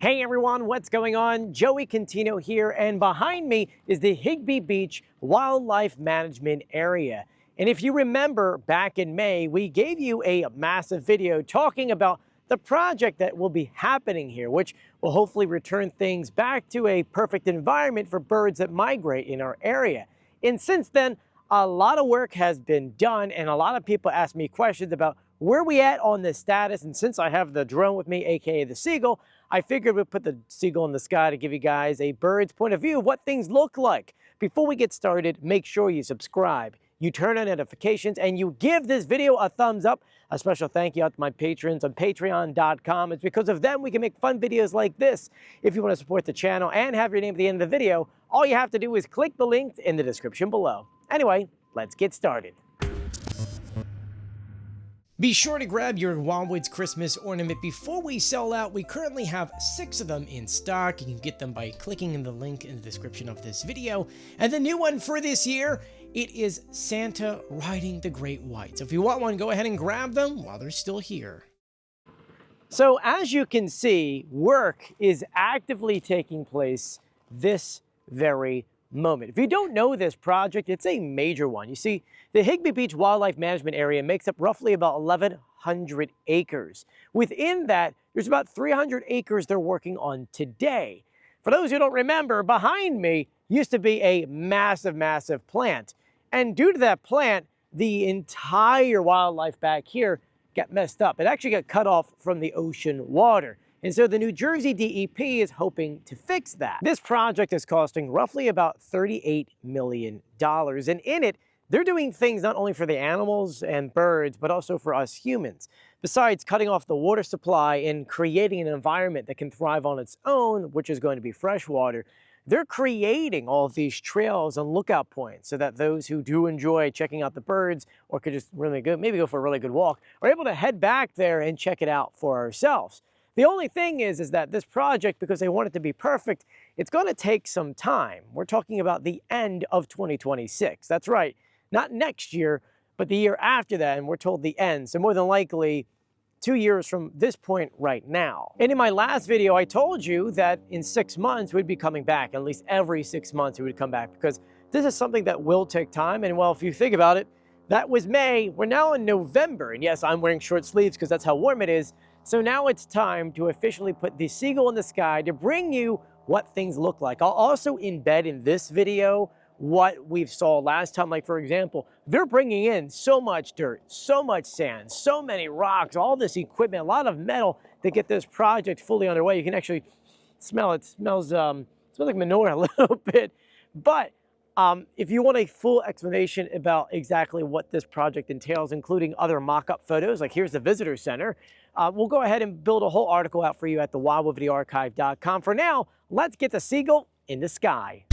Hey everyone, what's going on? Joey Contino here, and behind me is the Higbee Beach Wildlife Management Area. And if you remember, back in May, we gave you a massive video talking about the project that will be happening here, which will hopefully return things back to a perfect environment for birds that migrate in our area. And since then, a lot of work has been done, and a lot of people ask me questions about where we at on this status. And since I have the drone with me, aka the Seagull, I figured we'd put the Seagull in the sky to give you guys a bird's point of view of what things look like. Before we get started, make sure you subscribe, you turn on notifications, and you give this video a thumbs up. A special thank you out to my patrons on patreon.com. It's because of them we can make fun videos like this. If you want to support the channel and have your name at the end of the video, all you have to do is click the link in the description below. Anyway, let's get started. Be sure to grab your Wildwood's Christmas ornament before we sell out. We currently have 6 of them in stock. You can get them by clicking in the link in the description of this video. And the new one for this year, it is Santa riding the Great White. So if you want one, go ahead and grab them while they're still here. So as you can see, work is actively taking place this very moment. If you don't know this project, it's a major one. You see, the Higbee Beach Wildlife Management Area makes up roughly about 1,100 acres. Within that, there's about 300 acres they're working on today. For those who don't remember, behind me used to be a massive, massive plant. And due to that plant, the entire wildlife back here got messed up. It actually got cut off from the ocean water. And so the New Jersey DEP is hoping to fix that. This project is costing roughly about $38 million. And in it, they're doing things not only for the animals and birds, but also for us humans. Besides cutting off the water supply and creating an environment that can thrive on its own, which is going to be freshwater, they're creating all of these trails and lookout points so that those who do enjoy checking out the birds or could just maybe go for a really good walk are able to head back there and check it out for ourselves. The only thing is that this project, because they want it to be perfect, it's going to take some time. We're talking about the end of 2026. That's right. Not next year, but the year after that, and we're told the end. So more than likely, 2 years from this point right now. And in my last video, I told you that in 6 months, we'd be coming back. At least every 6 months, we would come back, because this is something that will take time. And well, if you think about it, that was May. We're now in November. And yes, I'm wearing short sleeves because that's how warm it is. So now it's time to officially put the Seagull in the sky to bring you what things look like. I'll also embed in this video what we saw last time. Like, for example, they're bringing in so much dirt, so much sand, so many rocks, all this equipment, a lot of metal to get this project fully underway. You can actually smell it. It smells like manure a little bit. But if you want a full explanation about exactly what this project entails, including other mock-up photos, like here's the visitor center, we'll go ahead and build a whole article out for you at the wildwoodvideoarchive.com. For now, let's get the Seagull in the sky.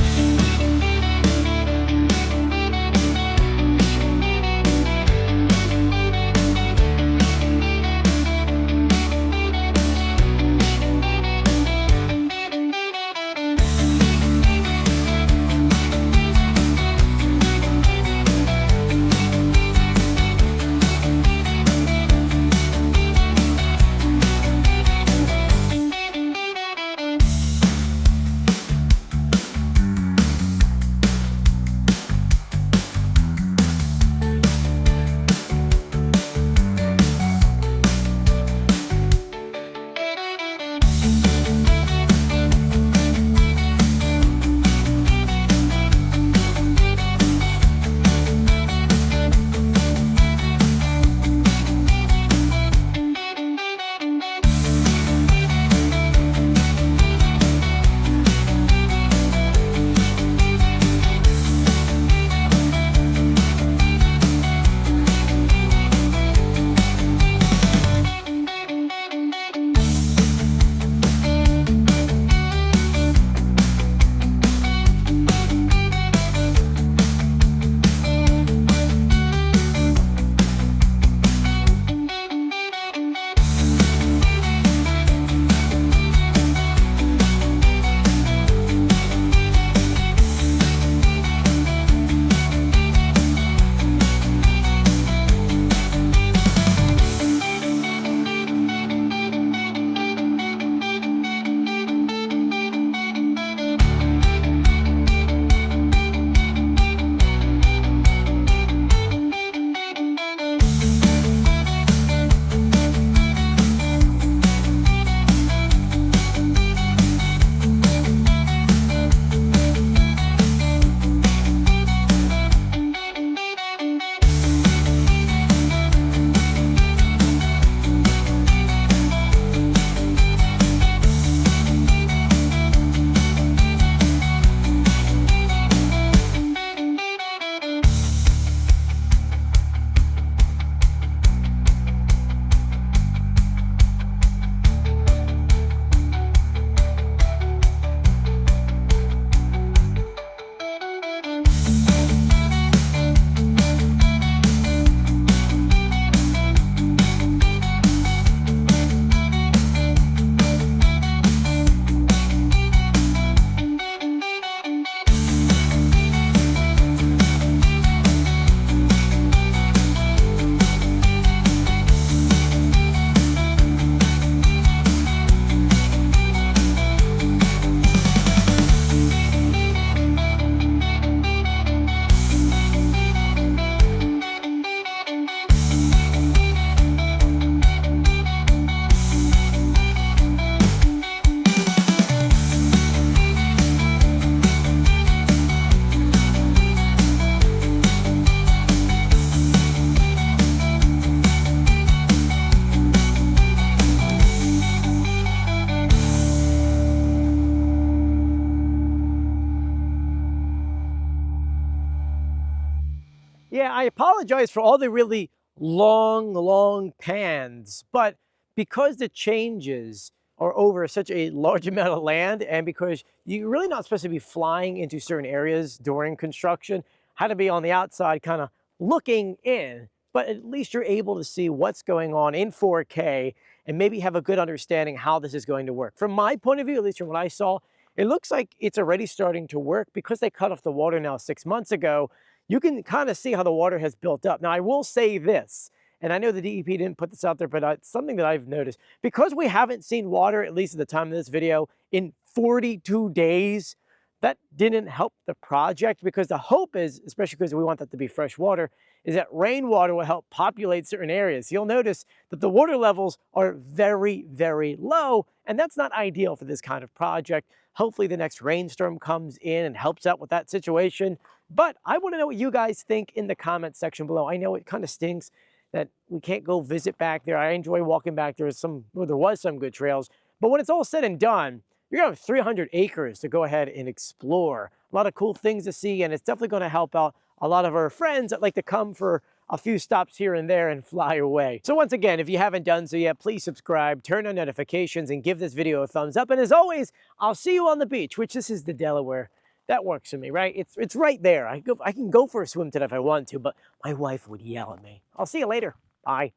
Yeah, I apologize for all the really long pans, but because the changes are over such a large amount of land, and because you're really not supposed to be flying into certain areas during construction, had to be on the outside kind of looking in, but at least you're able to see what's going on in 4K and maybe have a good understanding how this is going to work. From my point of view, at least from what I saw, it looks like it's already starting to work because they cut off the water now 6 months ago. You can kind of see how the water has built up. Now, I will say this, and I know the DEP didn't put this out there, but it's something that I've noticed. Because we haven't seen water, at least at the time of this video, in 42 days, that didn't help the project, because the hope is, especially because we want that to be fresh water, is that rainwater will help populate certain areas. You'll notice that the water levels are very low, and that's not ideal for this kind of project. Hopefully the next rainstorm comes in and helps out with that situation. But I want to know what you guys think in the comments section below. I know it kind of stinks that we can't go visit back there. I enjoy walking back there. There was some good trails. But when it's all said and done, you're going to have 300 acres to go ahead and explore. A lot of cool things to see, and it's definitely going to help out a lot of our friends that like to come for a few stops here and there and fly away. So once again, if you haven't done so yet, please subscribe, turn on notifications, and give this video a thumbs up. And as always, I'll see you on the beach, which this is the Delaware. That works for me, right? It's right there. I can go for a swim today if I want to, but my wife would yell at me. I'll see you later. Bye.